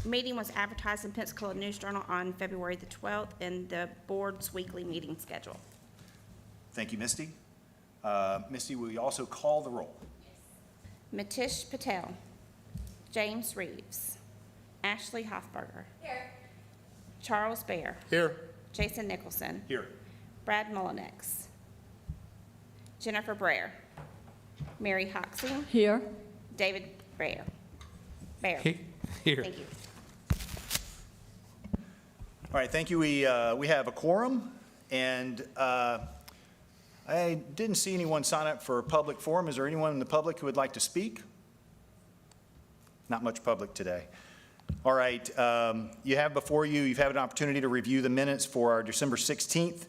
Meeting was advertised in Pensacola News Journal on February the 12th in the board's weekly meeting schedule. Thank you, Misty. Misty, will you also call the roll? Matish Patel, James Reeves, Ashley Hoffberger. Here. Charles Bear. Here. Jason Nicholson. Here. Brad Mullinex. Jennifer Brayer. Mary Hoxie. Here. David Bear. Here. Thank you. All right, thank you. We have a quorum, and I didn't see anyone sign up for a public forum. Is there anyone in the public who would like to speak? Not much public today. All right, you have before you, you've had an opportunity to review the minutes for our December 16th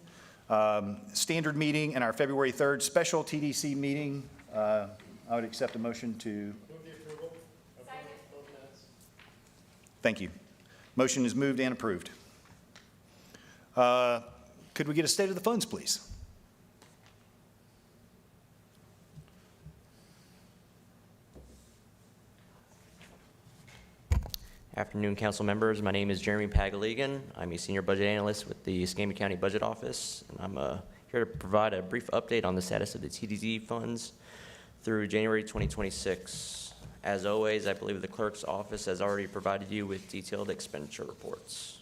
standard meeting and our February 3rd special TDC meeting. I would accept a motion to. Move the approval of both minutes. Thank you. Motion is moved and approved. Could we get a state of the funds, please? Afternoon, council members. My name is Jeremy Pagaligan. I'm a senior budget analyst with the Escambia County Budget Office, and I'm here to provide a brief update on the status of the TDC funds through January 2026. As always, I believe the clerk's office has already provided you with detailed expenditure reports.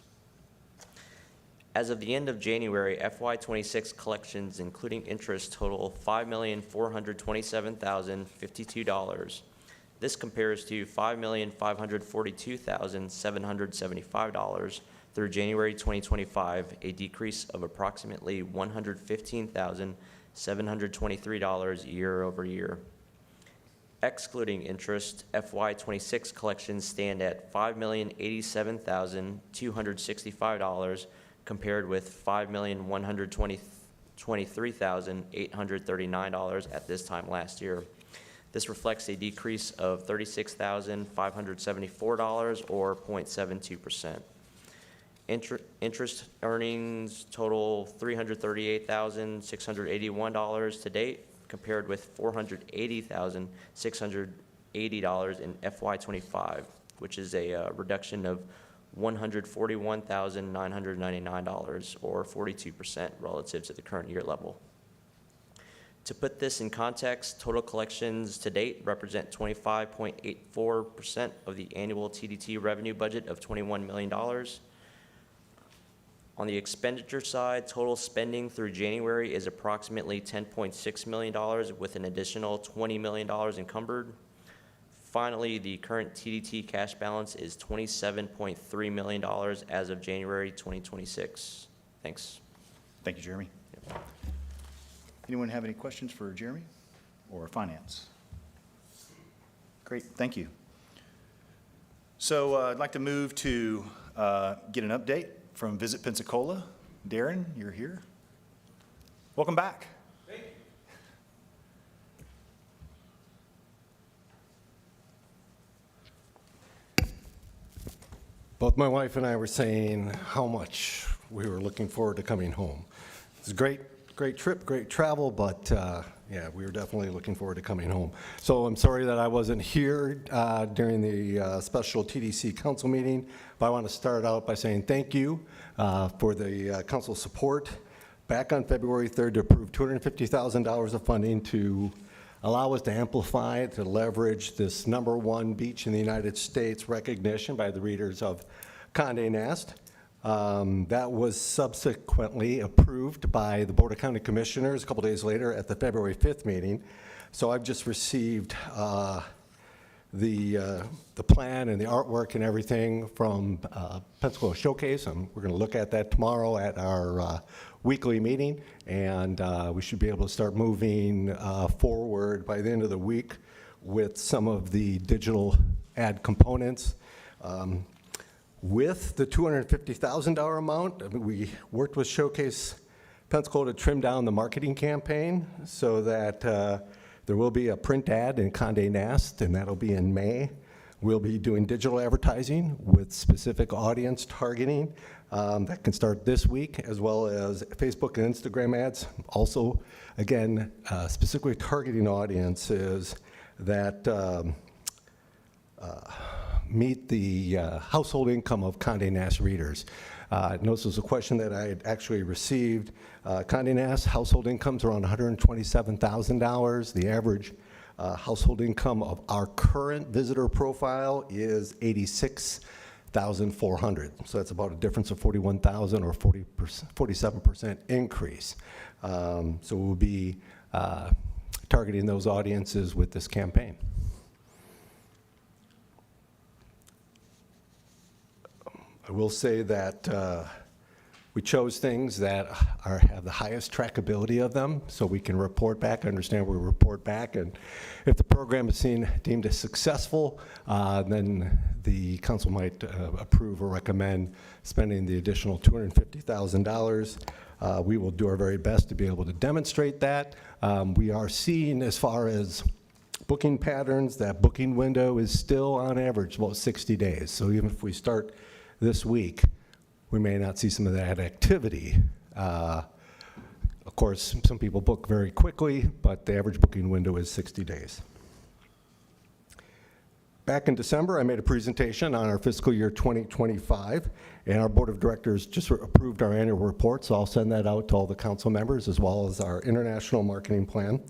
As of the end of January, FY26 collections, including interest, total $5,427,052. This compares to $5,542,775 through January 2025, a decrease of approximately $115,723 year over year. Excluding interest, FY26 collections stand at $5,087,265 compared with $5,123,839 at this time last year. This reflects a decrease of $36,574 or 0.72%. Interest earnings total $338,681 to date, compared with $480,680 in FY25, which is a reduction of $141,999 or 42% relative to the current year level. To put this in context, total collections to date represent 25.84% of the annual TDT revenue budget of $21 million. On the expenditure side, total spending through January is approximately $10.6 million with an additional $20 million encumbered. Finally, the current TDT cash balance is $27.3 million as of January 2026. Thanks. Thank you, Jeremy. Yep. Anyone have any questions for Jeremy or finance? Great, thank you. So I'd like to move to get an update from Visit Pensacola. Darren, you're here. Welcome back. Thank you. Both my wife and I were saying how much we were looking forward to coming home. It's a great trip, great travel, but yeah, we were definitely looking forward to coming home. So I'm sorry that I wasn't here during the special TDC council meeting, but I want to start out by saying thank you for the council support. Back on February 3rd to approve $250,000 of funding to allow us to amplify, to leverage this #1 beach in the United States recognition by the readers of Condé Nast. That was subsequently approved by the Board of County Commissioners a couple days later at the February 5th meeting. So I've just received the plan and the artwork and everything from Pensacola Showcase, and we're going to look at that tomorrow at our weekly meeting, and we should be able to start moving forward by the end of the week with some of the digital ad components. With the $250,000 amount, I mean, we worked with Showcase Pensacola to trim down the marketing campaign so that there will be a print ad in Condé Nast, and that'll be in May. We'll be doing digital advertising with specific audience targeting that can start this week, as well as Facebook and Instagram ads. Also, again, specifically targeting audiences that meet the household income of Condé Nast readers. Notice this was a question that I had actually received. Condé Nast household income's around $127,000. The average household income of our current visitor profile is $86,400. So that's about a difference of $41,000 or 47% increase. So we'll be targeting those audiences with this campaign. I will say that we chose things that have the highest trackability of them, so we can report back, understand we report back, and if the program is deemed as successful, then the council might approve or recommend spending the additional $250,000. We will do our very best to be able to demonstrate that. We are seeing, as far as booking patterns, that booking window is still on average about 60 days. So even if we start this week, we may not see some of that activity. Of course, some people book very quickly, but the average booking window is 60 days. Back in December, I made a presentation on our fiscal year 2025, and our board of directors just approved our annual report, so I'll send that out to all the council members, as well as our international marketing plan.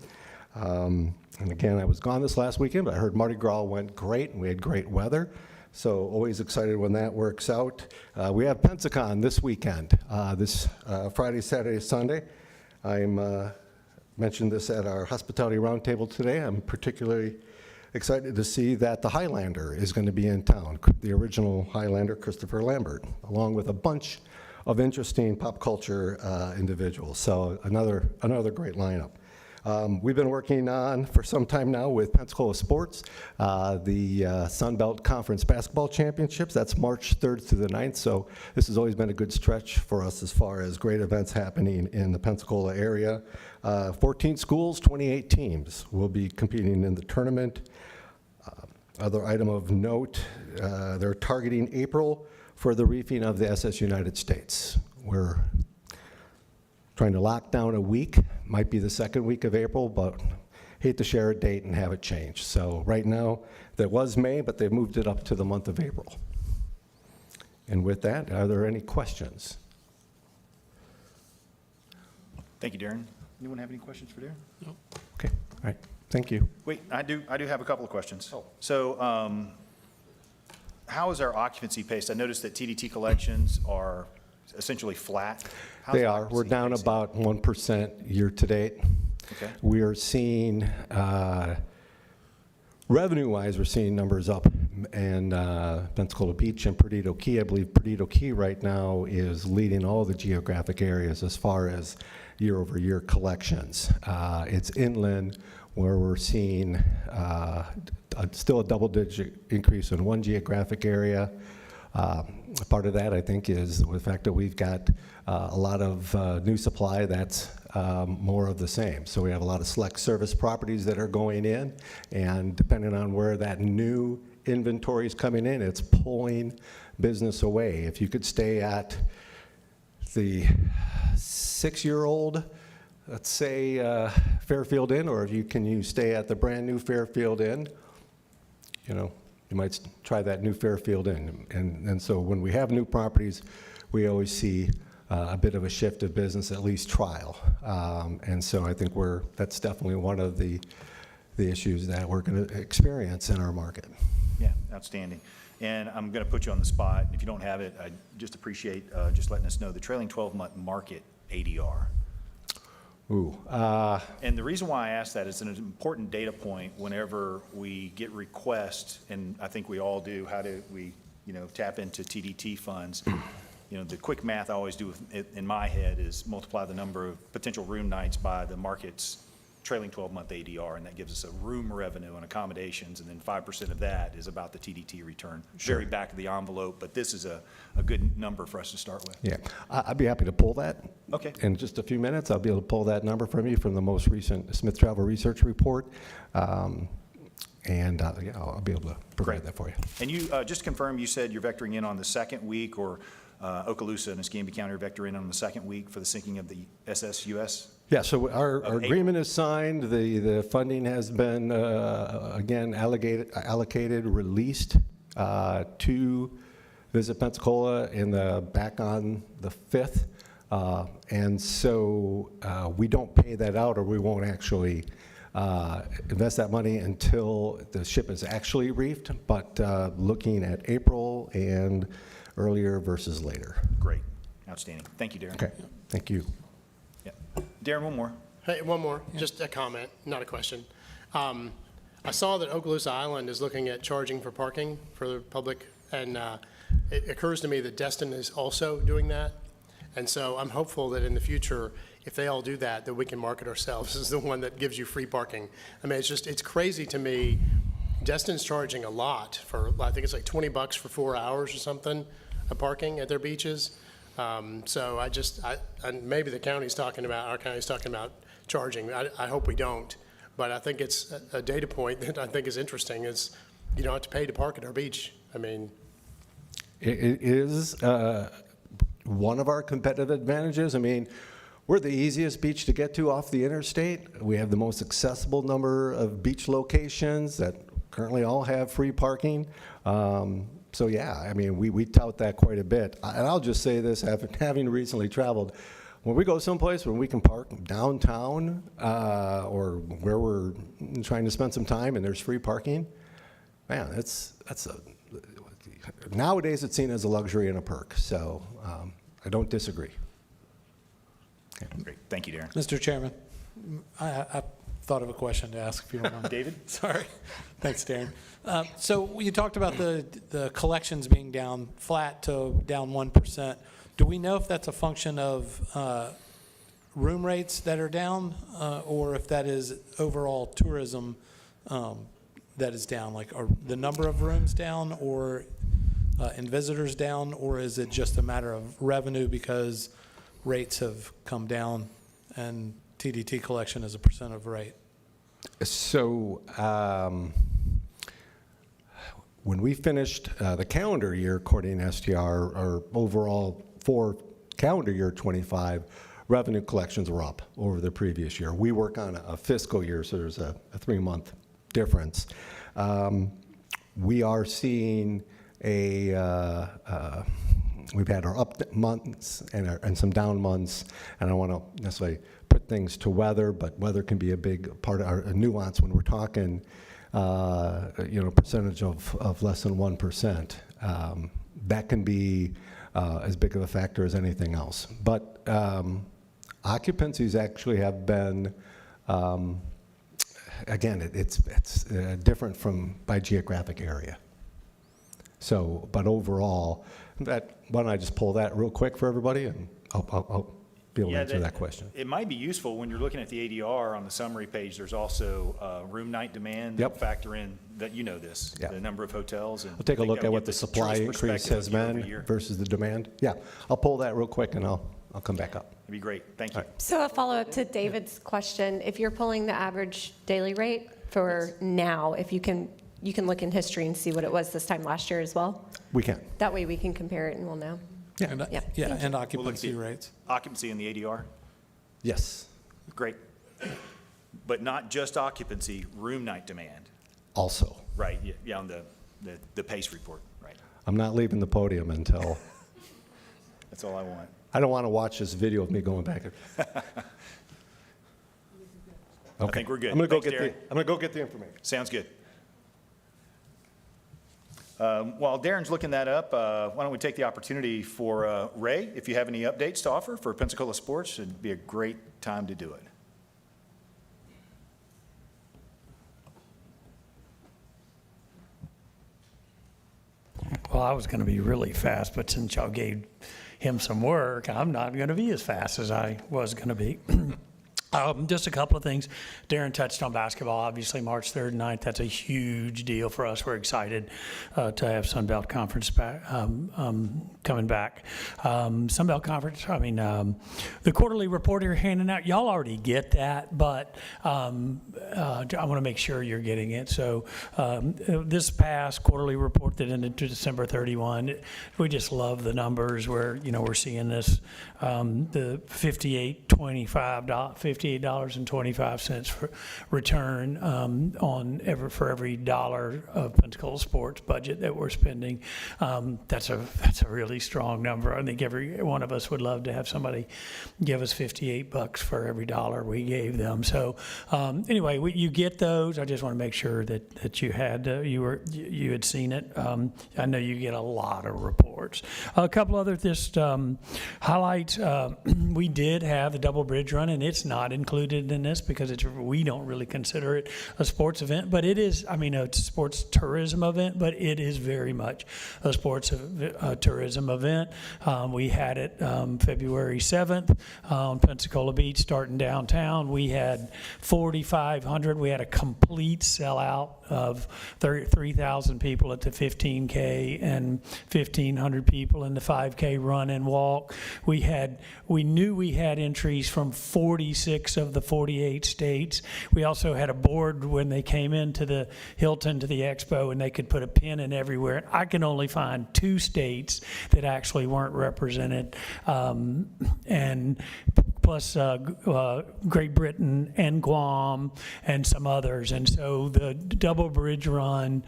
And again, I was gone this last weekend, but I heard Mardi Gras went great, and we had great weather. So always excited when that works out. We have Pensacon this weekend, this Friday, Saturday, Sunday. I'm mentioned this at our hospitality roundtable today. I'm particularly excited to see that the Highlander is going to be in town, the original Highlander, Christopher Lambert, along with a bunch of interesting pop culture individuals. So another great lineup. We've been working on, for some time now, with Pensacola Sports, the Sun Belt Conference Basketball Championships. That's March 3rd through the 9th, so this has always been a good stretch for us as far as great events happening in the Pensacola area. 14 schools, 28 teams will be competing in the tournament. Other item of note, they're targeting April for the reefing of the SS United States. We're trying to lock down a week, might be the second week of April, but hate to share a date and have it change. So right now, that was May, but they've moved it up to the month of April. And with that, are there any questions? Thank you, Darren. Anyone have any questions for Darren? No. Okay, all right, thank you. Wait, I do have a couple of questions. So how is our occupancy paced? I noticed that TDT collections are essentially flat. How's They the are. We're occupancy down pacing? about 1% year to date. Okay. We are seeing, revenue-wise, we're seeing numbers up in Pensacola Beach and Perdido Key. I believe Perdido Key right now is leading all the geographic areas as far as year-over-year collections. It's inland where we're seeing still a double-digit increase in one geographic area. Part of that, I think, is the fact that we've got a lot of new supply that's more of the same. So we have a lot of select service properties that are going in, and depending on where that new inventory is coming in, it's pulling business away. If you could stay at the 6-year-old, let's say, Fairfield Inn, or if you stay at the brand-new Fairfield Inn, you might try that new Fairfield Inn. And so when we have new properties, we always see a bit of a shift of business, at least trial. And so I think that's definitely one of the issues that we're going to experience in our market. Yeah, outstanding. And I'm going to put you on the spot. If you don't have it, I just appreciate just letting us know the trailing 12-month market ADR. Ooh. And the reason why I ask that is an important data point whenever we get requests, and I think we all do, how do we, tap into TDT funds? The quick math I always do in my head is multiply the number of potential room nights by the market's trailing 12-month ADR, and that gives us a room revenue and accommodations, and then 5% of that is about the TDT return. Sure. Very back of the envelope, but this is a good number for us to start with. Yeah, I'd be happy to pull that. Okay. In just a few minutes, I'll be able to pull that number from you from the most recent Smith Travel Research Report. I'll be able to provide that for you. And you, just to confirm, you said you're vectoring in on the second week, or Okaloosa and Escambia County are vectoring in on the second week for the sinking of the SSUS? Yeah, so our April. agreement is signed, the funding has been, again, allocated, released to visit Pensacola back on the 5th. And so we don't pay that out, or we won't actually invest that money until the ship is actually reefed, but looking at April and earlier versus later. Great. Outstanding. Thank you, Darren. Okay, thank you. Yeah. Darren, one more. Hey, one more, just a comment, not a question. I saw that Okaloosa Island is looking at charging for parking for the public, and it occurs to me that Destin is also doing that. And so I'm hopeful that in the future, if they all do that, that we can market ourselves as the one that gives you free parking. I mean, it's crazy to me. Destin's charging a lot for, I think it's like $20 for 4 hours or something of parking at their beaches. So and maybe the county's talking about, our county's talking about charging. I hope we don't. But I think it's a data point that I think is interesting is you don't have to pay to park at our beach. I mean, It is one of our competitive advantages. I mean, we're the easiest beach to get to off the interstate. We have the most accessible number of beach locations that currently all have free parking. So yeah, I mean, we tout that quite a bit. And I'll just say this, having recently traveled, when we go someplace where we can park downtown or where we're trying to spend some time and there's free parking, man, nowadays it's seen as a luxury and a perk. So I don't disagree. Great. Thank you, Darren. Mr. Chairman, I thought of a question to ask if you don't mind. David? Sorry. Thanks, Darren. So you talked about the collections being down flat to down 1%. Do we know if that's a function of room rates that are down or if that is overall tourism that is down? Like, are the number of rooms down or and visitors down, or is it just a matter of revenue because rates have come down and TDT collection is a percent of rate? So when we finished the calendar year, according to STR, our overall for calendar year 25, revenue collections were up over the previous year. We work on a fiscal year, so there's a 3-month difference. We are seeing we've had our up months and some down months, and I don't want to necessarily put things to weather, but weather can be a big part of a nuance when we're talking, percentage of less than 1%. That can be as big of a factor as anything else. But occupancies actually have been, again, it's different by geographic area. So, but overall, why don't I just pull that real quick for everybody, and I'll be able to answer that question. It might be useful when you're looking at the ADR on the summary page. There's also room night demand. Yep. That'll factor in that this, Yeah. the number of hotels. And We'll take a I think look at that'll what give the the supply tourist increase perspective has year over been year. versus the demand. Yeah, I'll pull that real quick and I'll come back up. It'd be great. Thank you. So a follow-up to David's question, if you're pulling the average daily rate for now, if you can look in history and see what it was this time last year as well? We can. That way we can compare it and we'll know. Yeah. And, Yeah, yeah, thank and We'll look at occupancy the rates. occupancy in the ADR. Yes, Great. But not just occupancy, room night demand. also. Right. Yeah, on the PACE report. Right. I'm not leaving the podium until, That's all I want. I don't want to watch this video of me going back. I think we're good. I'm Thanks, going Darren. to go get the information. Sounds good. While Darren's looking that up, why don't we take the opportunity for Ray, if you have any updates to offer for Pensacola sports, it'd be a great time to do it. Well, I was going to be really fast, but since y'all gave him some work, I'm not going to be as fast as I was going to be. Just a couple of things. Darren touched on basketball. Obviously, March 3rd and 9th, that's a huge deal for us. We're excited to have Sun Belt Conference back, coming back. Sun Belt Conference, the quarterly report you're handing out, y'all already get that, but I want to make sure you're getting it. So this past quarterly report that ended to December 31, we just love the numbers where, we're seeing this, the $58.25, $58.25 for return for every dollar of Pensacola sports budget that we're spending. That's a really strong number. I think every one of us would love to have somebody give us $58 for every dollar we gave them. So anyway, you get those. I just want to make sure that you had seen it. I know you get a lot of reports. A couple other highlights. We did have the Double Bridge Run, and it's not included in this because we don't really consider it a sports event, but it is. I mean, it's a sports tourism event, but it is very much a sports tourism event. We had it February 7th on Pensacola Beach, starting downtown. We had 4,500. We had a complete sellout of 3,000 people at the 15K and 1,500 people in the 5K run and walk. We knew we had entries from 46 of the 48 states. We also had a board when they came into the Hilton to the expo, and they could put a pin in everywhere. I can only find 2 states that actually weren't represented, and plus Great Britain and Guam and some others. And so the Double Bridge Run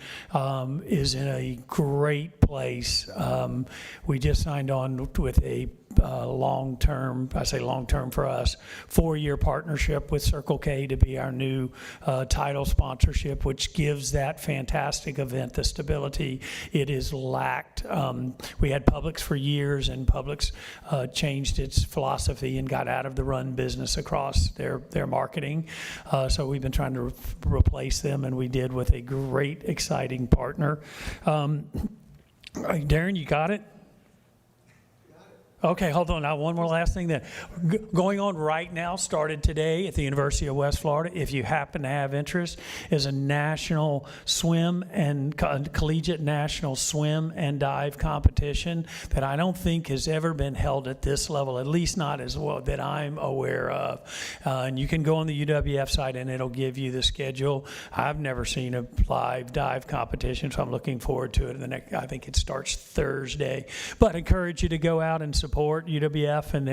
is in a great place. We just signed on with a long-term, I say long-term for us, 4-year partnership with Circle K to be our new title sponsorship, which gives that fantastic event the stability it is lacked. We had Publix for years, and Publix changed its philosophy and got out of the run business across their marketing. So we've been trying to replace them, and we did with a great, exciting partner. Darren, you got it? Okay, hold on. Now, one more last thing then. Going on right now, started today at the University of West Florida, if you happen to have interest, is a national swim and collegiate national swim and dive competition that I don't think has ever been held at this level, at least not as well that I'm aware of. And you can go on the UWF site and it'll give you the schedule. I've never seen a live dive competition, so I'm looking forward to it. I think it starts Thursday. But I encourage you to go out and support UWF and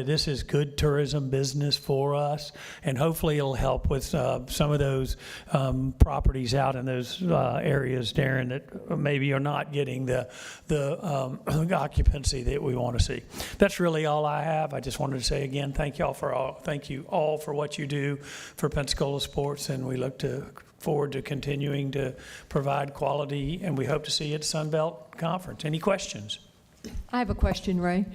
this is good tourism business for us, and hopefully it'll help with some of those properties out in those areas, Darren, that maybe are not getting the occupancy that we want to see. That's really all I have. I just wanted to say again, thank you all for what you do for Pensacola sports, and we look forward to continuing to provide quality, and we hope to see you at Sunbelt Conference. Any questions? I have a question, Ray.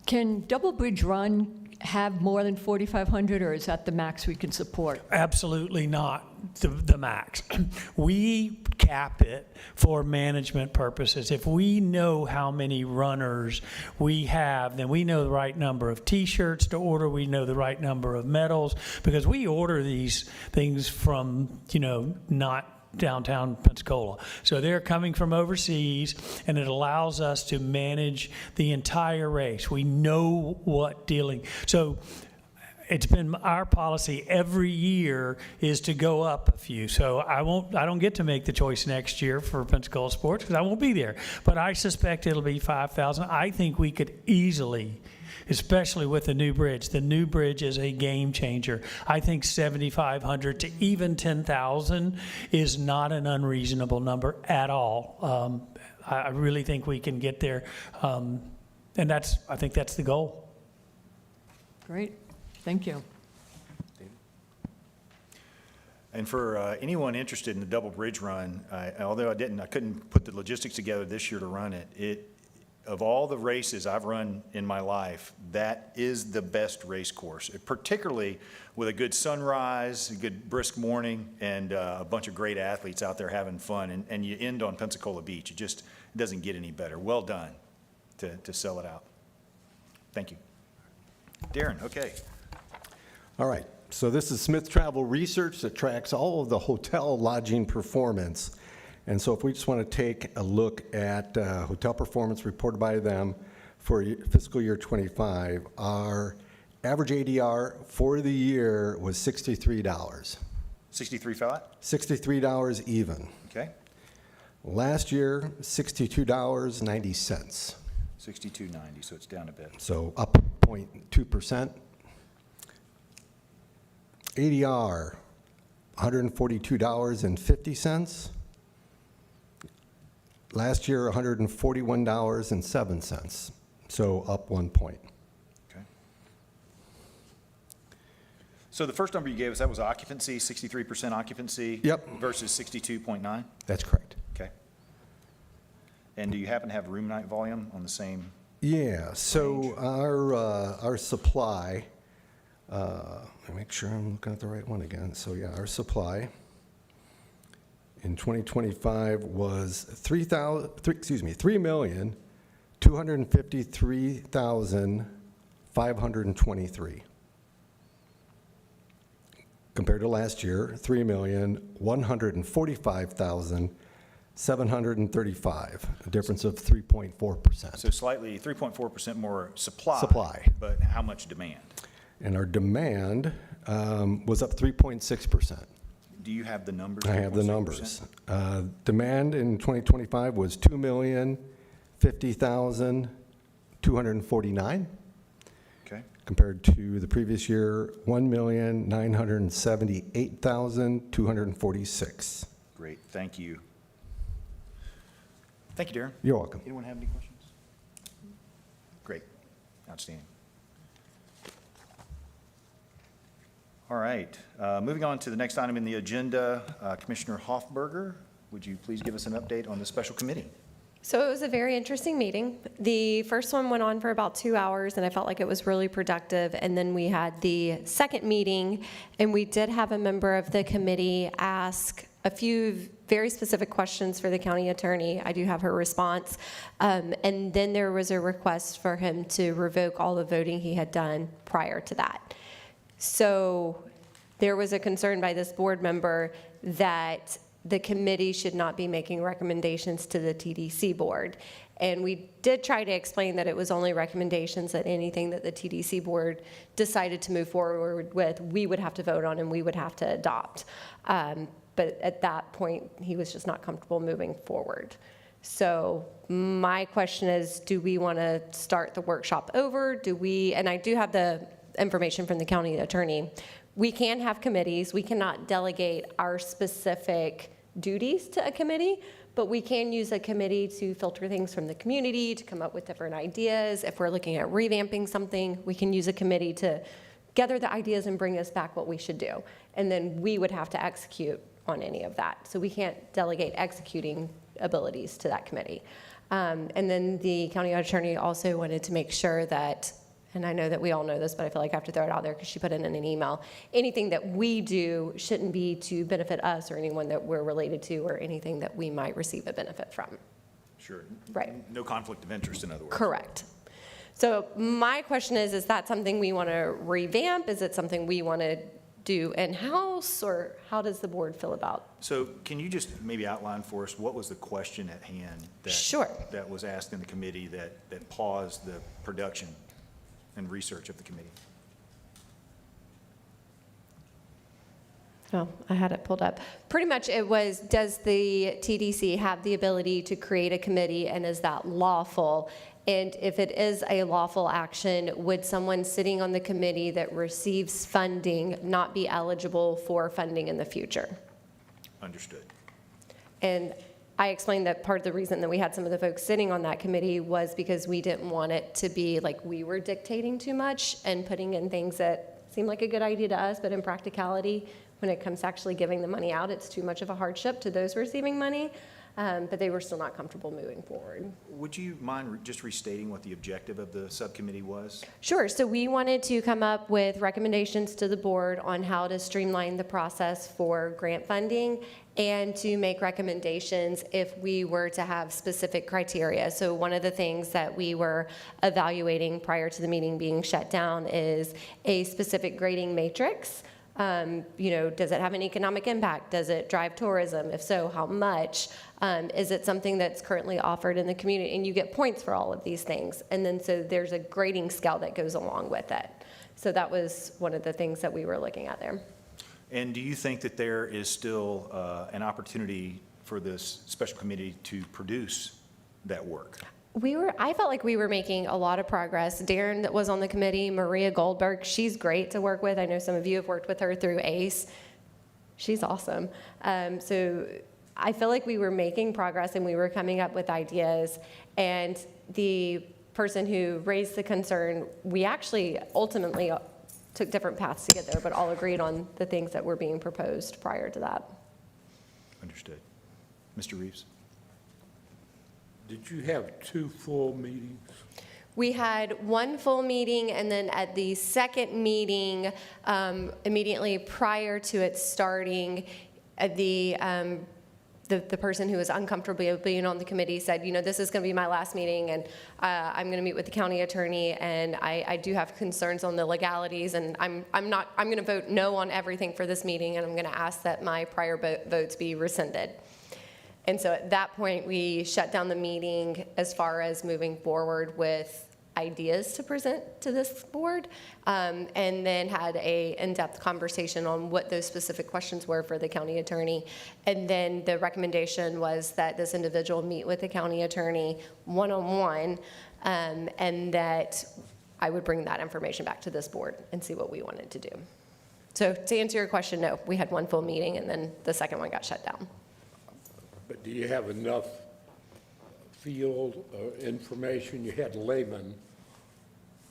Can Double Bridge Run have more than 4,500, or is that the max we can support? Absolutely not the max. We cap it for management purposes. If we know how many runners we have, then we know the right number of T-shirts to order. We know the right number of medals, because we order these things from, not downtown Pensacola. So they're coming from overseas, and it allows us to manage the entire race. We know what dealing. So it's been our policy every year is to go up a few. So I don't get to make the choice next year for Pensacola sports because I won't be there. But I suspect it'll be 5,000. I think we could easily, especially with the new bridge. The new bridge is a game changer. I think 7,500 to even 10,000 is not an unreasonable number at all. I really think we can get there, and I think that's the goal. Great. Thank you. And for anyone interested in the Double Bridge Run, although I couldn't put the logistics together this year to run it, of all the races I've run in my life, that is the best race course, particularly with a good sunrise, a good brisk morning, and a bunch of great athletes out there having fun. And you end on Pensacola Beach. It doesn't get any better. Well done to sell it out. Thank you. Darren, okay. All right, so this is Smith Travel Research that tracks all of the hotel lodging performance. And so if we just want to take a look at hotel performance reported by them for fiscal year 25, our average ADR for the year was $63. 63 flat? $63 even. Okay. Last year, $62.90. 62.90, so it's down a bit. So up 0.2%. ADR, $142.50. Last year, $141.07, so up 1 point. Okay. So the first number you gave us, that was occupancy, 63% occupancy? Yep. Versus 62.9? That's correct. Okay. And do you happen to have room night volume on the same? Yeah, so our supply, let me make sure I'm looking at the right one again. So yeah, our supply in 2025 was 3,253,523. Compared to last year, 3,145,735, a difference of 3.4%. So slightly, 3.4% more supply. Supply. But how much demand? And our demand was up 3.6%. Do you have the numbers? I have the 3.6%? numbers. Demand in 2025 was 2,050,249, Okay. compared to the previous year, 1,978,246. Great, thank you. Thank you, Darren. You're welcome. Anyone have any questions? Great, outstanding. All right, moving on to the next item in the agenda, Commissioner Hoffberger, would you please give us an update on the special committee? So it was a very interesting meeting. The first one went on for about 2 hours, and I felt like it was really productive. And then we had the second meeting, and we did have a member of the committee ask a few very specific questions for the county attorney. I do have her response. And then there was a request for him to revoke all the voting he had done prior to that. So there was a concern by this board member that the committee should not be making recommendations to the TDC board. And we did try to explain that it was only recommendations, that anything that the TDC board decided to move forward with, we would have to vote on and we would have to adopt. But at that point, he was just not comfortable moving forward. So my question is, do we want to start the workshop over? And I do have the information from the county attorney. We can have committees. We cannot delegate our specific duties to a committee, but we can use a committee to filter things from the community, to come up with different ideas. If we're looking at revamping something, we can use a committee to gather the ideas and bring us back what we should do. And then we would have to execute on any of that. So we can't delegate executing abilities to that committee. And then the county attorney also wanted to make sure that, and I know that we all know this, but I feel like I have to throw it out there because she put it in an email, anything that we do shouldn't be to benefit us or anyone that we're related to or anything that we might receive a benefit from. Sure. Right. No conflict of interest, in other words. Correct. So my question is that something we want to revamp? Is it something we want to do in-house, or how does the board feel about? So can you just maybe outline for us, what was the question at hand that, Sure. that was asked in the committee that paused the production and research of the committee? Oh, I had it pulled up. Pretty much it was, does the TDC have the ability to create a committee, and is that lawful? And if it is a lawful action, would someone sitting on the committee that receives funding not be eligible for funding in the future? Understood. And I explained that part of the reason that we had some of the folks sitting on that committee was because we didn't want it to be like we were dictating too much and putting in things that seemed like a good idea to us, but in practicality, when it comes to actually giving the money out, it's too much of a hardship to those receiving money. But they were still not comfortable moving forward. Would you mind just restating what the objective of the subcommittee was? Sure. So we wanted to come up with recommendations to the board on how to streamline the process for grant funding and to make recommendations if we were to have specific criteria. So one of the things that we were evaluating prior to the meeting being shut down is a specific grading matrix. Does it have an economic impact? Does it drive tourism? If so, how much? Is it something that's currently offered in the community? And you get points for all of these things. And then so there's a grading scale that goes along with it. So that was one of the things that we were looking at there. And do you think that there is still an opportunity for this special committee to produce that work? I felt like we were making a lot of progress. Darren that was on the committee, Maria Goldberg, she's great to work with. I know some of you have worked with her through ACE. She's awesome. So I feel like we were making progress and we were coming up with ideas. And the person who raised the concern, we actually ultimately took different paths to get there, but all agreed on the things that were being proposed prior to that. Understood. Mr. Reeves? Did you have 2 full meetings? We had one full meeting, and then at the second meeting, immediately prior to it starting, the person who was uncomfortable being on the committee said, you know, this is going to be my last meeting, and I'm going to meet with the county attorney, and I do have concerns on the legalities, and I'm going to vote no on everything for this meeting, and I'm going to ask that my prior votes be rescinded. And so at that point, we shut down the meeting as far as moving forward with ideas to present to this board, and then had a in-depth conversation on what those specific questions were for the county attorney. And then the recommendation was that this individual meet with the county attorney one-on-one, and that I would bring that information back to this board and see what we wanted to do. So to answer your question, no, we had one full meeting, and then the second one got shut down. But do you have enough field information? You had laymen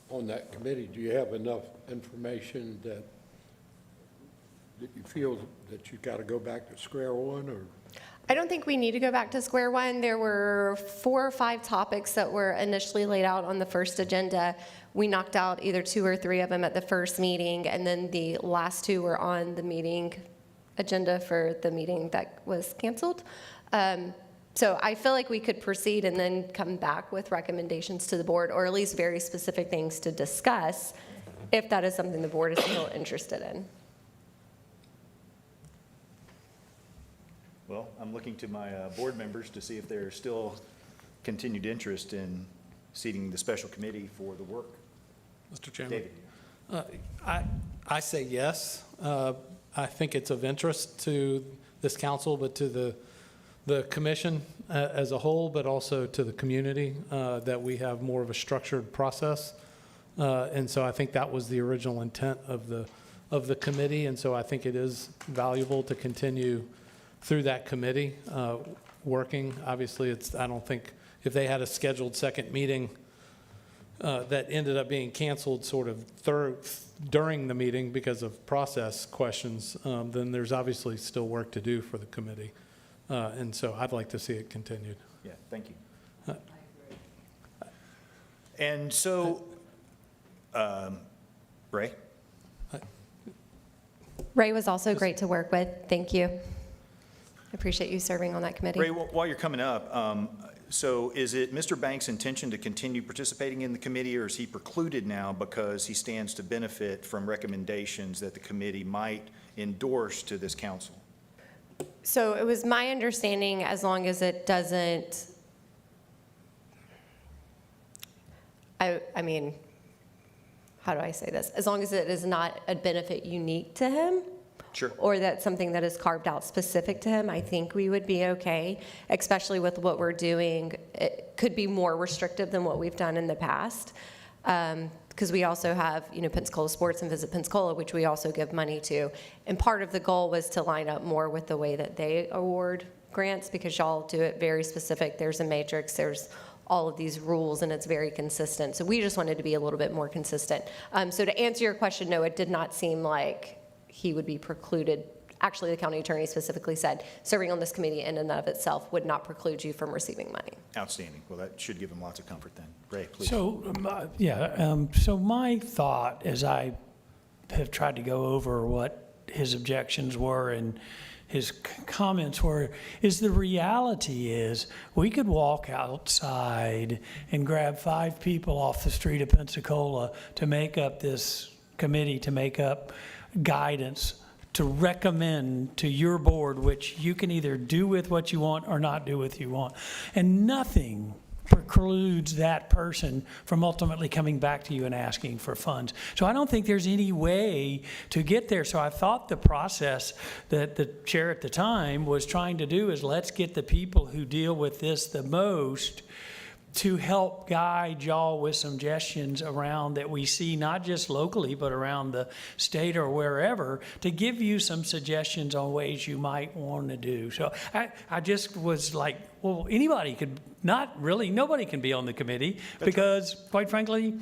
on that committee. Do you have enough information that you feel that you got to go back to square one, or? I don't think we need to go back to square one. There were 4 or 5 topics that were initially laid out on the first agenda. We knocked out either 2 or 3 of them at the first meeting, and then the last 2 were on the meeting agenda for the meeting that was canceled. So I feel like we could proceed and then come back with recommendations to the board, or at least very specific things to discuss, if that is something the board is still interested in. Well, I'm looking to my board members to see if there's still continued interest in seating the special committee for the work. Mr. Chairman? David? I say yes. I think it's of interest to this council, but to the commission as a whole, but also to the community, that we have more of a structured process. And so I think that was the original intent of the committee. And so I think it is valuable to continue through that committee working. Obviously, I don't think if they had a scheduled second meeting that ended up being canceled sort of during the meeting because of process questions, then there's obviously still work to do for the committee. And so I'd like to see it continued. Yeah, thank you. And so, Ray? Ray was also great to work with. Thank you. I appreciate you serving on that committee. Ray, while you're coming up, so is it Mr. Banks' intention to continue participating in the committee, or is he precluded now because he stands to benefit from recommendations that the committee might endorse to this council? So it was my understanding, as long as it doesn't, I mean, how do I say this? As long as it is not a benefit unique to him. Sure. Or that's something that is carved out specific to him, I think we would be okay, especially with what we're doing. It could be more restrictive than what we've done in the past. Because we also have, Pensacola Sports and Visit Pensacola, which we also give money to. And part of the goal was to line up more with the way that they award grants, because y'all do it very specific. There's a matrix, there's all of these rules, and it's very consistent. So we just wanted to be a little bit more consistent. So to answer your question, no, it did not seem like he would be precluded. Actually, the county attorney specifically said serving on this committee in and of itself would not preclude you from receiving money. Outstanding. Well, that should give him lots of comfort then. Ray, please. So, so my thought, as I have tried to go over what his objections were and his comments were, is the reality is we could walk outside and grab 5 people off the street of Pensacola to make up this committee, to make up guidance, to recommend to your board, which you can either do with what you want or not do with what you want. And nothing precludes that person from ultimately coming back to you and asking for funds. So I don't think there's any way to get there. So I thought the process that the chair at the time was trying to do is let's get the people who deal with this the most to help guide y'all with some suggestions around that we see, not just locally, but around the state or wherever, to give you some suggestions on ways you might want to do. So I just was like, well, anybody could, not really, nobody can be on the committee, because quite frankly,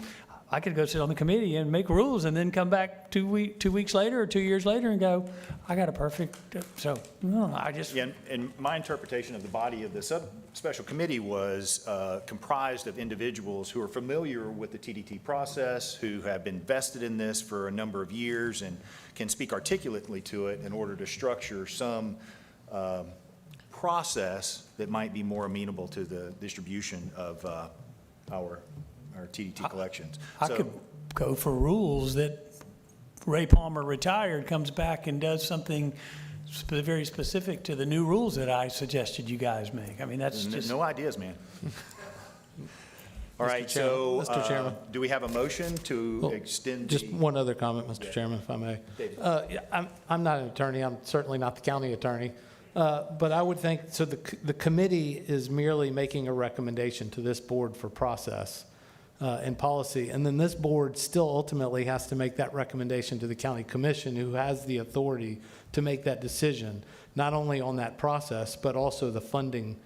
I could go sit on the committee and make rules and then come back 2 weeks later or 2 years later and go, I got a perfect, so, no, I just. Yeah, and my interpretation of the body of the special committee was comprised of individuals who are familiar with the TDT process, who have been vested in this for a number of years and can speak articulately to it in order to structure some process that might be more amenable to the distribution of our TDT collections. I So- could go for rules that Ray Palmer retired, comes back and does something very specific to the new rules that I suggested you guys make. I mean, that's just. No ideas, man. All right, so Mr. Chairman. do we have a motion to Well, extend Just the? one other comment, Mr. Chairman, if I may. David. Yeah, I'm not an attorney, I'm certainly not the county attorney, but I would think, so the committee is merely making a recommendation to this board for process and policy, and then this board still ultimately has to make that recommendation to the county commission, who has the authority to make that decision, not only on that process, but also the funding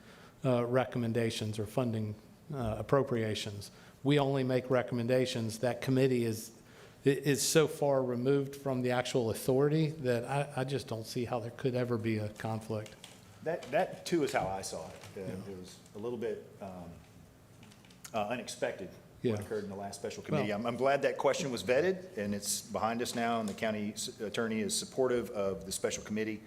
recommendations or funding appropriations. We only make recommendations. That committee is so far removed from the actual authority that I just don't see how there could ever be a conflict. That too is how I saw it. It was a little bit unexpected what Yeah. occurred in the last special committee. Well- I'm glad that question was vetted, and it's behind us now, and the county attorney is supportive of the special committee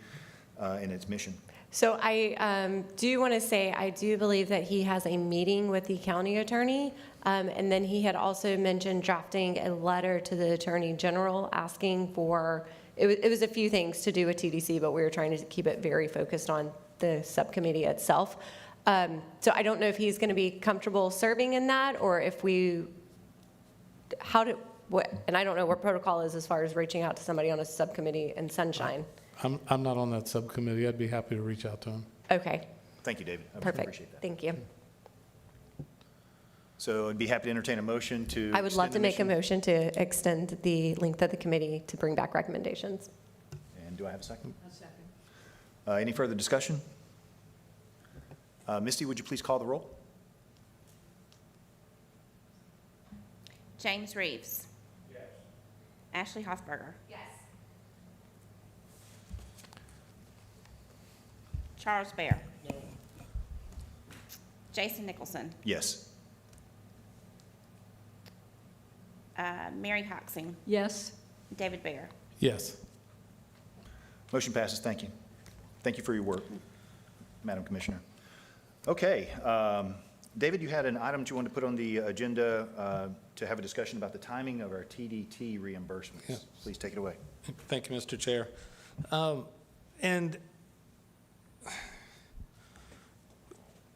and its mission. So I do want to say, I do believe that he has a meeting with the county attorney. And then he had also mentioned drafting a letter to the Attorney General asking for, it was a few things to do with TDC, but we were trying to keep it very focused on the subcommittee itself. So I don't know if he's going to be comfortable serving in that, or if we, and I don't know what protocol is as far as reaching out to somebody on a subcommittee in Sunshine. I'm not on that subcommittee. I'd be happy to reach out to him. Okay, Thank you, David. I perfect. appreciate that. Thank you. So I'd be happy to entertain a motion to. I would love extend to the make a mission. motion to extend the length of the committee to bring back recommendations. And do I have a second? A second. Any further discussion? Misty, would you please call the roll? James Reeves. Yes. Ashley Hoffberger. Yes. Charles Bear. No. Jason Nicholson. Yes. Mary Hoxing. Yes? David Bear. Yes. Motion passes. Thank you. Thank you for your work, Madam Commissioner. Okay. David, you had an item that you wanted to put on the agenda to have a discussion about the timing of our TDT reimbursements. Yeah. Please take it away. Thank you, Mr. Chair. And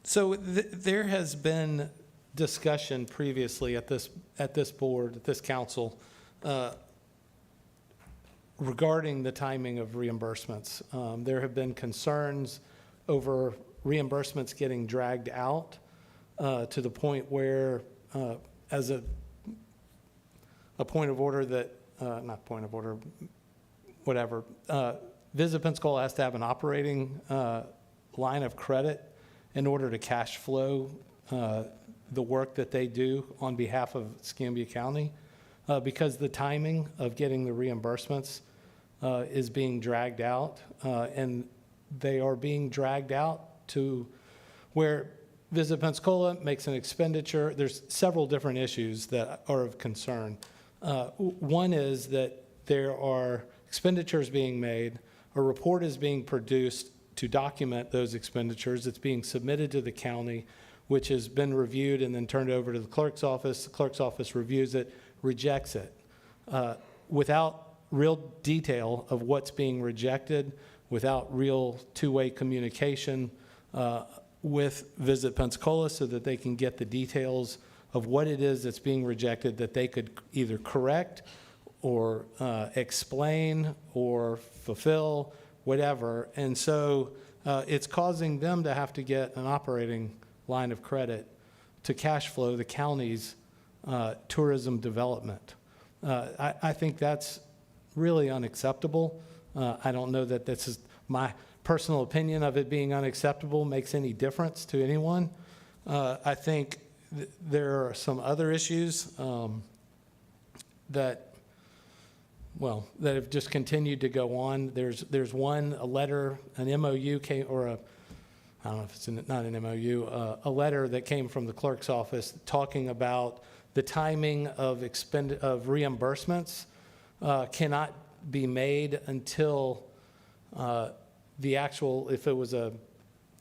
so there has been discussion previously at this board, at this council, regarding the timing of reimbursements. There have been concerns over reimbursements getting dragged out to the point where, as a point of order that, not point of order, whatever, Visit Pensacola has to have an operating line of credit in order to cash flow the work that they do on behalf of Escambia County, because the timing of getting the reimbursements is being dragged out, and they are being dragged out to where Visit Pensacola makes an expenditure. There's several different issues that are of concern. One is that there are expenditures being made, a report is being produced to document those expenditures. It's being submitted to the county, which has been reviewed and then turned over to the clerk's office. The clerk's office reviews it, rejects it. Without real detail of what's being rejected, without real two-way communication with Visit Pensacola so that they can get the details of what it is that's being rejected that they could either correct or explain or fulfill, whatever. And so it's causing them to have to get an operating line of credit to cash flow the county's tourism development. I think that's really unacceptable. I don't know that this is my personal opinion of it being unacceptable makes any difference to anyone. I think there are some other issues that have just continued to go on. There's a letter, an MOU came, or I don't know if it's not an MOU, a letter that came from the clerk's office talking about the timing of reimbursements cannot be made until the actual, if it was a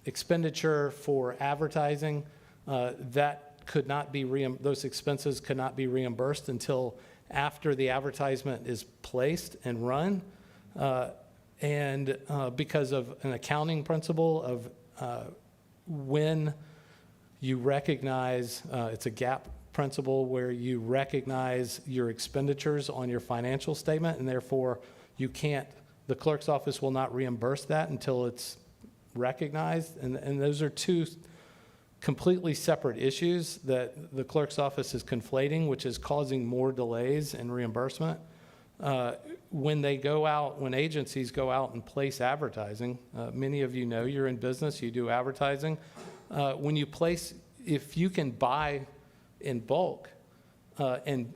expenditure for advertising, that could not be, those expenses could not be reimbursed until after the advertisement is placed and run. And because of an accounting principle of when you recognize, it's a GAAP principle where you recognize your expenditures on your financial statement, and therefore you can't, the clerk's office will not reimburse that until it's recognized. And those are two completely separate issues that the clerk's office is conflating, which is causing more delays in reimbursement. When they go out, when agencies go out and place advertising, many of you know you're in business, you do advertising. When you place, if you can buy in bulk and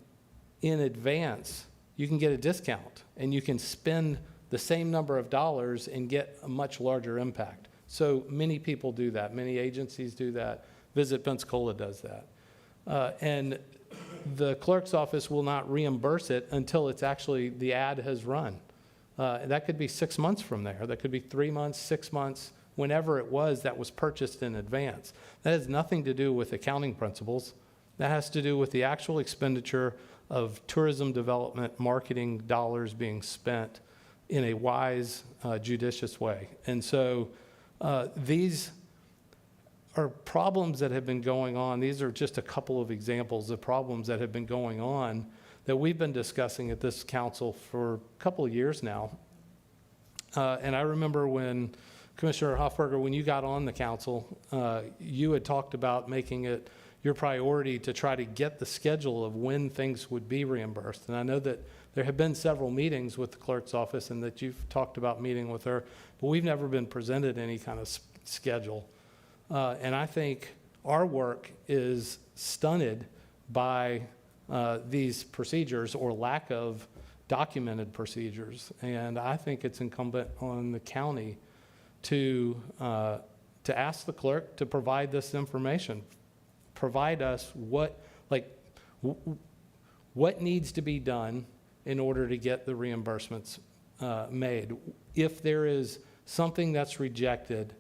in advance, you can get a discount and you can spend the same number of dollars and get a much larger impact. So many people do that. Many agencies do that. Visit Pensacola does that. And the clerk's office will not reimburse it until it's actually, the ad has run. That could be 6 months from there. That could be 3 months, 6 months, whenever it was that was purchased in advance. That has nothing to do with accounting principles. That has to do with the actual expenditure of tourism development, marketing dollars being spent in a wise, judicious way. And so these are problems that have been going on. These are just a couple of examples of problems that have been going on that we've been discussing at this council for a couple of years now. And I remember when Commissioner Hoffberger, when you got on the council, you had talked about making it your priority to try to get the schedule of when things would be reimbursed. And I know that there have been several meetings with the clerk's office and that you've talked about meeting with her, but we've never been presented any kind of schedule. And I think our work is stunted by these procedures or lack of documented procedures. And I think it's incumbent on the county to ask the clerk to provide this information. Provide us what needs to be done in order to get the reimbursements made. If there is something that's rejected,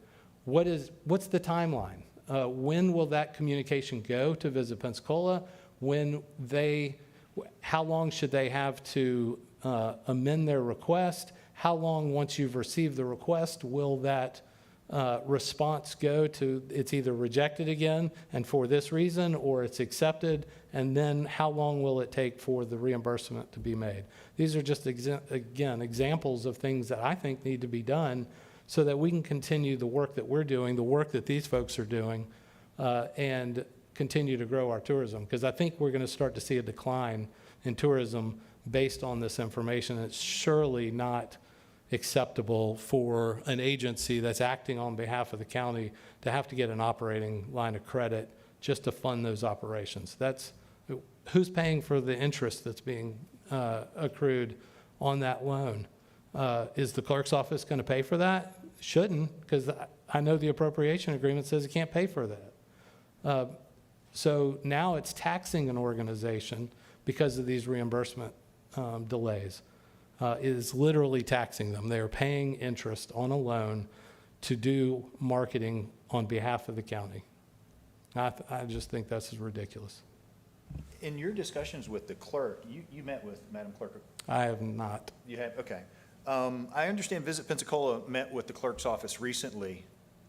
what's the timeline? When will that communication go to Visit Pensacola? How long should they have to amend their request? How long, once you've received the request, will that response go to, it's either rejected again and for this reason, or it's accepted, and then how long will it take for the reimbursement to be made? These are just, again, examples of things that I think need to be done so that we can continue the work that we're doing, the work that these folks are doing, and continue to grow our tourism. Because I think we're going to start to see a decline in tourism based on this information. It's surely not acceptable for an agency that's acting on behalf of the county to have to get an operating line of credit just to fund those operations. Who's paying for the interest that's being accrued on that loan? Is the clerk's office going to pay for that? Shouldn't, because I know the appropriation agreement says it can't pay for that. So now it's taxing an organization because of these reimbursement delays. It is literally taxing them. They are paying interest on a loan to do marketing on behalf of the county. I just think this is ridiculous. In your discussions with the clerk, you met with Madam Clerk. I have not. You have, okay. I understand Visit Pensacola met with the clerk's office recently.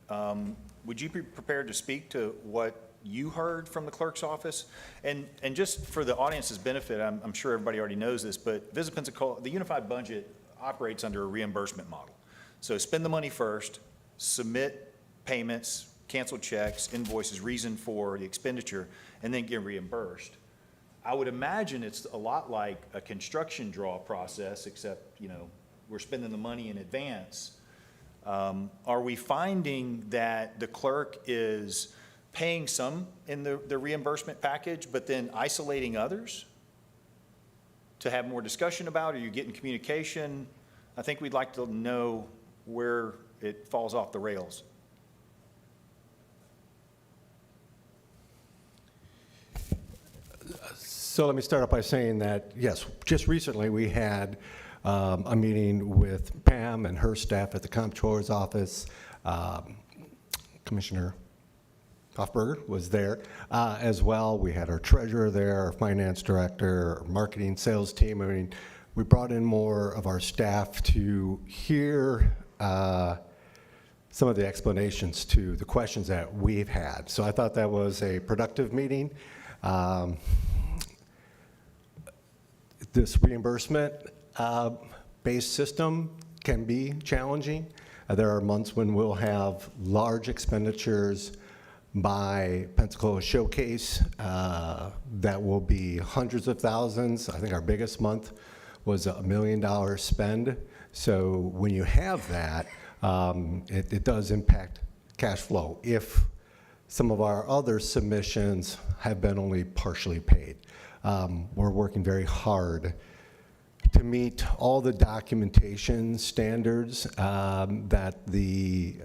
Would you be prepared to speak to what you heard from the clerk's office? And just for the audience's benefit, I'm sure everybody already knows this, but Visit Pensacola, the unified budget operates under a reimbursement model. So spend the money first, submit payments canceled checks, invoices, reason for the expenditure, and then get reimbursed. I would imagine it's a lot like a construction draw process, except, we're spending the money in advance. Are we finding that the clerk is paying some in the reimbursement package, but then isolating others to have more discussion about? Are you getting communication? I think we'd like to know where it falls off the rails. So let me start off by saying that, yes, just recently we had a meeting with Pam and her staff at the Comptroller's office. Commissioner Hoffberger was there as well. We had our treasurer there, our finance director, our marketing sales team. I mean, we brought in more of our staff to hear some of the explanations to the questions that we've had. So I thought that was a productive meeting. This reimbursement-based system can be challenging. There are months when we'll have large expenditures by Pensacola Showcase that will be hundreds of thousands. I think our biggest month was $1 million spend. So when you have that, it does impact cash flow if some of our other submissions have been only partially paid. We're working very hard to meet all the documentation standards that the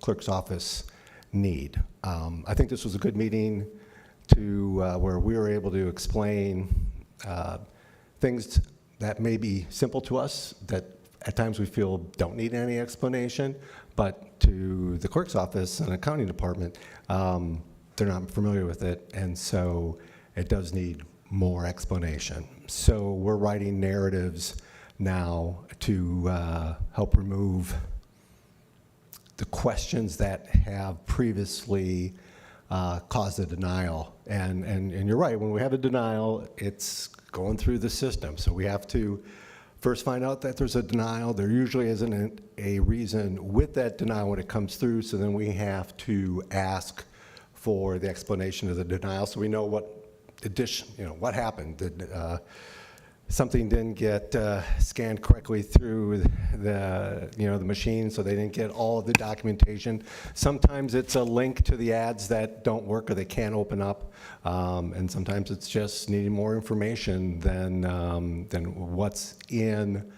clerk's office need. I think this was a good meeting to where we were able to explain things that may be simple to us that at times we feel don't need any explanation, but to the clerk's office and accounting department, they're not familiar with it, and so it does need more explanation. So we're writing narratives now to help remove the questions that have previously caused a denial. And you're right, when we have a denial, it's going through the system. So we have to first find out that there's a denial. There usually isn't a reason with that denial when it comes through, so then we have to ask for the explanation of the denial so we know what what happened. Did something didn't get scanned correctly through the machine, so they didn't get all of the documentation. Sometimes it's a link to the ads that don't work or they can't open up, and sometimes it's just needing more information than what's in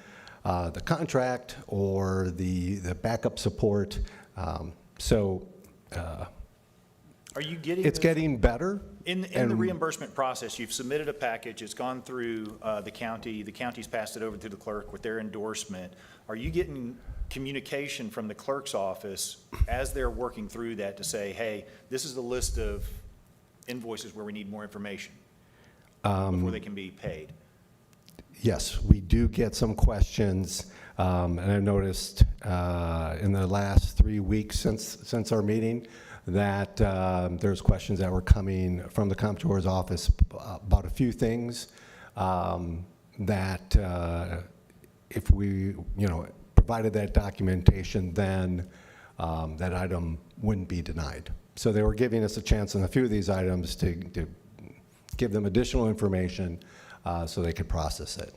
the contract or the backup support. Are you getting It's getting better. In the reimbursement process, you've submitted a package, it's gone through the county's passed it over to the clerk with their endorsement. Are you getting communication from the clerk's office as they're working through that to say, hey, this is the list of invoices where we need more information before they can be paid? Yes, we do get some questions, and I noticed in the last 3 weeks since our meeting that there's questions that were coming from the Comptroller's office about a few things that if we, provided that documentation, then that item wouldn't be denied. So they were giving us a chance on a few of these items to give them additional information so they could process it.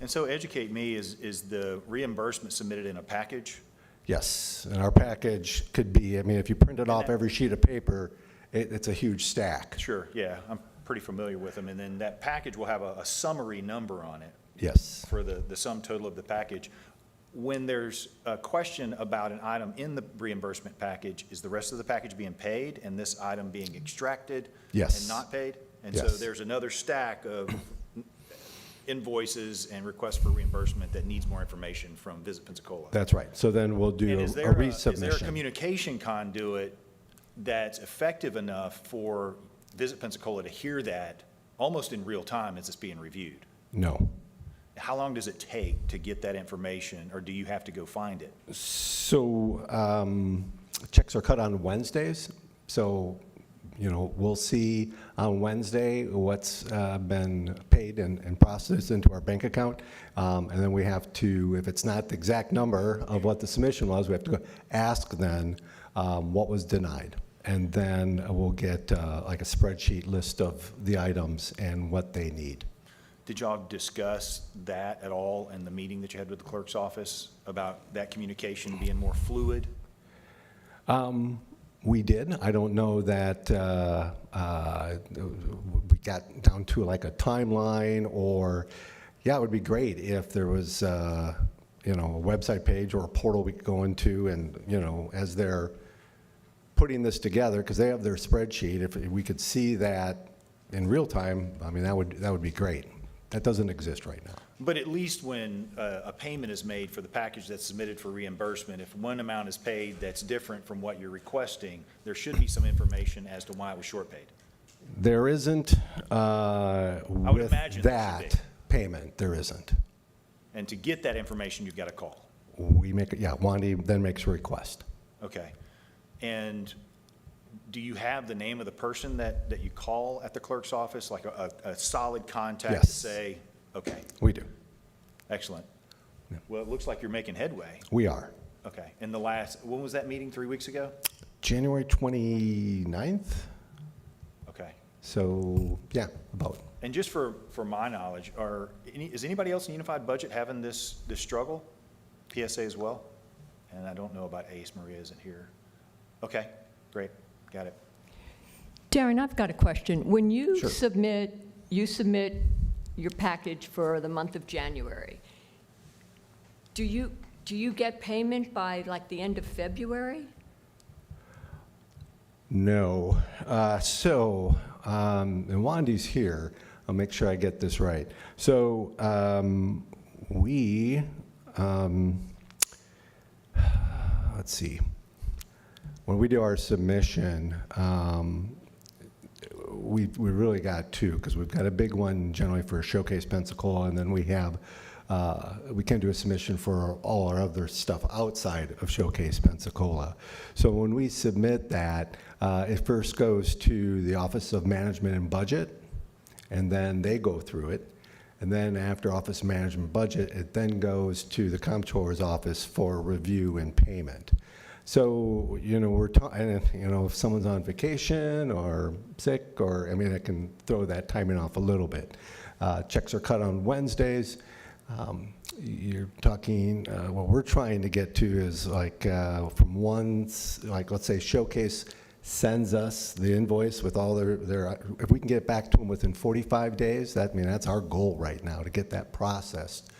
And so educate me, is the reimbursement submitted in a package? Yes, and our package could be, if you printed off every sheet of paper, it's a huge stack. Sure, yeah, I'm pretty familiar with them. And then that package will have a summary number on it. Yes. For the sum total of the package. When there's a question about an item in the reimbursement package, is the rest of the package being paid and this item being extracted? Yes. And not paid? And Yes. so there's another stack of invoices and requests for reimbursement that needs more information from Visit Pensacola. That's right. So then we'll do And a is there a resubmission. communication conduit that's effective enough for Visit Pensacola to hear that almost in real time as it's being reviewed? No. How long does it take to get that information, or do you have to go find it? So checks are cut on Wednesdays. So, we'll see on Wednesday what's been paid and processed into our bank account. And then we have to, if it's not the exact number of what the submission was, we have to go ask then what was denied. And then we'll get like a spreadsheet list of the items and what they need. Did y'all discuss that at all in the meeting that you had with the clerk's office about that communication being more fluid? We did. I don't know that we got down to like a timeline, or, yeah, it would be great if there was, a website page or a portal we could go into, and, as they're putting this together, because they have their spreadsheet, if we could see that in real time, I mean, that would be great. That doesn't exist right now. But at least when a payment is made for the package that's submitted for reimbursement, if one amount is paid that's different from what you're requesting, there should be some information as to why it was short paid. There isn't, with imagine there should that payment, there isn't. And to get that information, you've got to call. We make, Wandy then makes a request. Okay. And do you have the name of the person that you call at the clerk's office, like a solid contact to Yes. say, okay, We do. excellent. Well, it looks like you're making headway. We are. Okay. And when was that meeting, 3 weeks ago? January 29th? Okay. So, yeah, about. And just for my knowledge, is anybody else in Unified Budget having this struggle? PSA as well? And I don't know about ACE, Maria isn't here. Okay, great, got it. Darren, I've got a question. When you Sure. submit your package for the month of January, do you get payment by like the end of February? No. And Wandy's here. I'll make sure I get this right. So let's see. When we do our submission, we really got two, because we've got a big one generally for Showcase Pensacola, and then we have, we can do a submission for all our other stuff outside of Showcase Pensacola. So when we submit that, it first goes to the Office of Management and Budget, and then they go through it. And then after Office of Management Budget, it then goes to the Comptroller's office for review and payment. So, we're talking, if someone's on vacation or sick, or, it can throw that timing off a little bit. Checks are cut on Wednesdays. You're talking, what we're trying to get to is like from let's say Showcase sends us the invoice with all their, if we can get it back to them within 45 days, that's our goal right now, to get that processed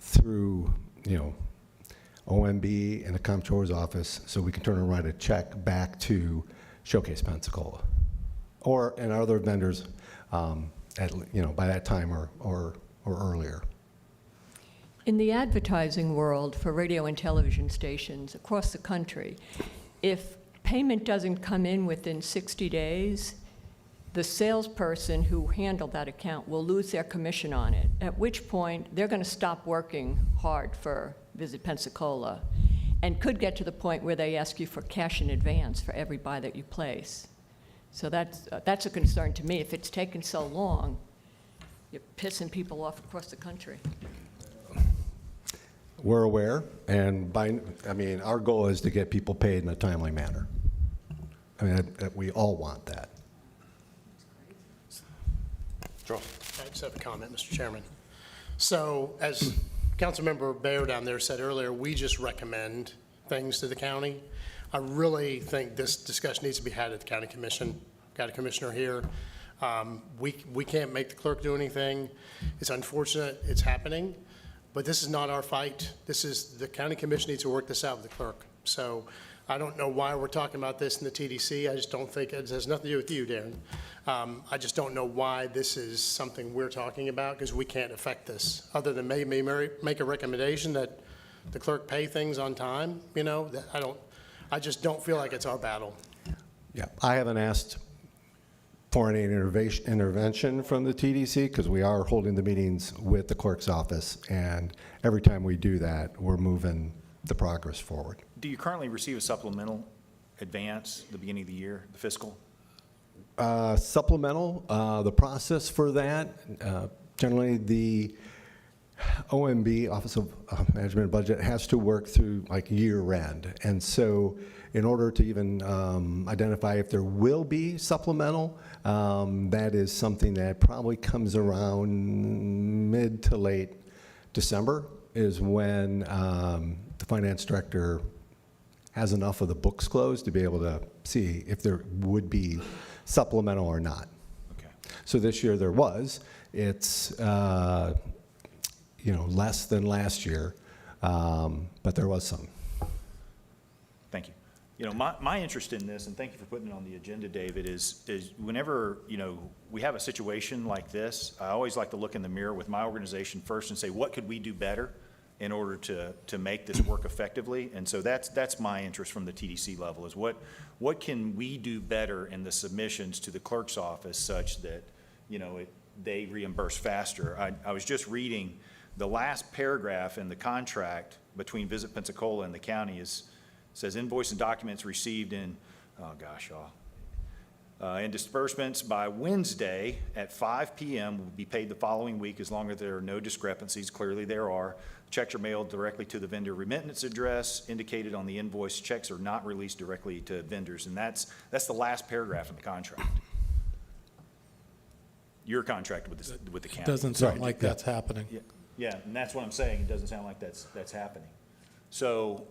through, OMB and the Comptroller's office, so we can turn and write a check back to Showcase Pensacola, and other vendors, by that time or earlier. In the advertising world for radio and television stations across the country, if payment doesn't come in within 60 days, the salesperson who handled that account will lose their commission on it, at which point they're going to stop working hard for Visit Pensacola, and could get to the point where they ask you for cash in advance for every buy that you place. So that's a concern to me. If it's taken so long, you're pissing people off across the country. We're aware, and our goal is to get people paid in a timely manner. We all want that. Charles? I just have a comment, Mr. Chairman. So as Councilmember Bayer down there said earlier, we just recommend things to the county. I really think this discussion needs to be had at the county commission. Got a commissioner here. We can't make the clerk do anything. It's unfortunate it's happening, but this is not our fight. The county commission needs to work this out with the clerk. So I don't know why we're talking about this in the TDC. I just don't think, it has nothing to do with you, Darren. I just don't know why this is something we're talking about, because we can't affect this, other than maybe make a recommendation that the clerk pay things on time, I just don't feel like it's our battle. Yeah, I haven't asked for any intervention from the TDC, because we are holding the meetings with the clerk's office, and every time we do that, we're moving the progress forward. Do you currently receive a supplemental advance at the beginning of the year, the fiscal? Supplemental, the process for that, generally the OMB, Office of Management and Budget, has to work through like year end. And so in order to even identify if there will be supplemental, that is something that probably comes around mid to late December is when the finance director has enough of the books closed to be able to see if there would be supplemental or not. Okay. So this year there was. It's less than last year, but there was some. Thank you. My interest in this, and thank you for putting it on the agenda, David, is whenever, we have a situation like this, I always like to look in the mirror with my organization first and say, what could we do better in order to make this work effectively? And so that's my interest from the TDC level, is what can we do better in the submissions to the clerk's office such that, they reimburse faster. I was just reading the last paragraph in the contract between Visit Pensacola and the county says invoice and documents received in, and disbursements by Wednesday at 5 p.m. will be paid the following week as long as there are no discrepancies. Clearly there are. Checks are mailed directly to the vendor remittance address indicated on the invoice. Checks are not released directly to vendors, and that's the last paragraph in the contract. Your contract with the county. Doesn't sound like that's happening. Yeah, and that's what I'm saying. It doesn't sound like that's happening. So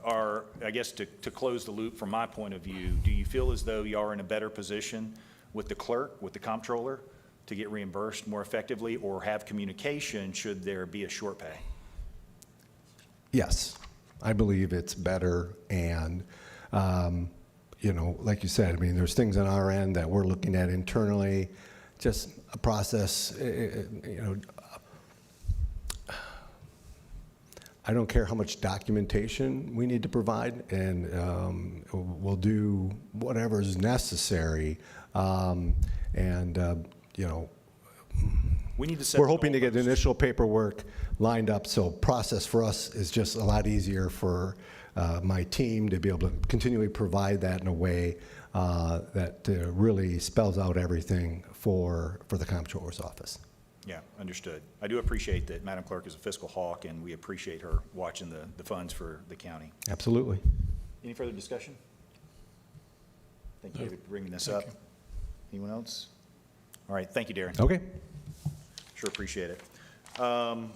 I guess to close the loop from my point of view, do you feel as though you are in a better position with the clerk, with the comptroller, to get reimbursed more effectively or have communication should there be a short pay? Yes, I believe it's better. And, like you said, I mean, there's things on our end that we're looking at internally, just a process, I don't care how much documentation we need to provide, and we'll do whatever is necessary. We need to set we're hoping to get initial paperwork lined up, so process for us is just a lot easier for my team to be able to continually provide that in a way that really spells out everything for the comptroller's office. Yeah, understood. I do appreciate that Madam Clerk is a fiscal hawk, and we appreciate her watching the funds for the county. Absolutely. Any further discussion? Thank you, David, for bringing this up. Anyone else? All right, thank you, Darren. Okay. Sure appreciate it.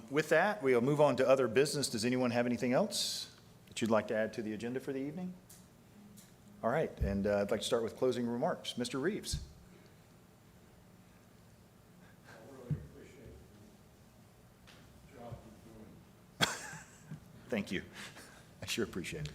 With that, we'll move on to other business. Does anyone have anything else that you'd like to add to the agenda for the evening? All right, and I'd like to start with closing remarks. Mr. Reeves. Thank you. I sure appreciate it.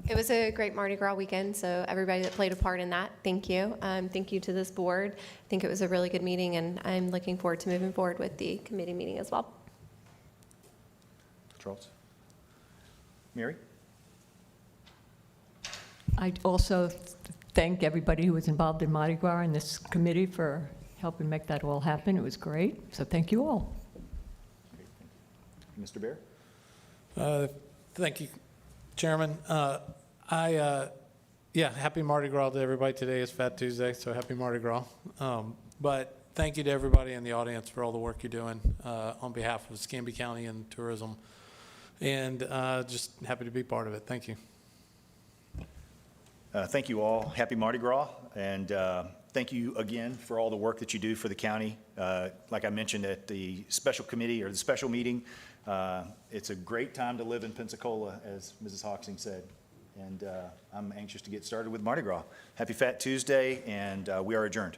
It was a great Mardi Gras weekend, so everybody that played a part in that, thank you. Thank you to this board. I think it was a really good meeting, and I'm looking forward to moving forward with the committee meeting as well. Charles? Mary? I also thank everybody who was involved in Mardi Gras and this committee for helping make that all happen. It was great, so thank you all. Okay, thank you. Mr. Bear? Thank you, Chairman. Happy Mardi Gras to everybody. Today is Fat Tuesday, so happy Mardi Gras. But thank you to everybody in the audience for all the work you're doing on behalf of Escambia County and tourism. And just happy to be part of it. Thank you. Thank you all. Happy Mardi Gras, and thank you again for all the work that you do for the county. Like I mentioned at the special committee or the special meeting, it's a great time to live in Pensacola, as Mrs. Hoxing said, and I'm anxious to get started with Mardi Gras. Happy Fat Tuesday, and we are adjourned.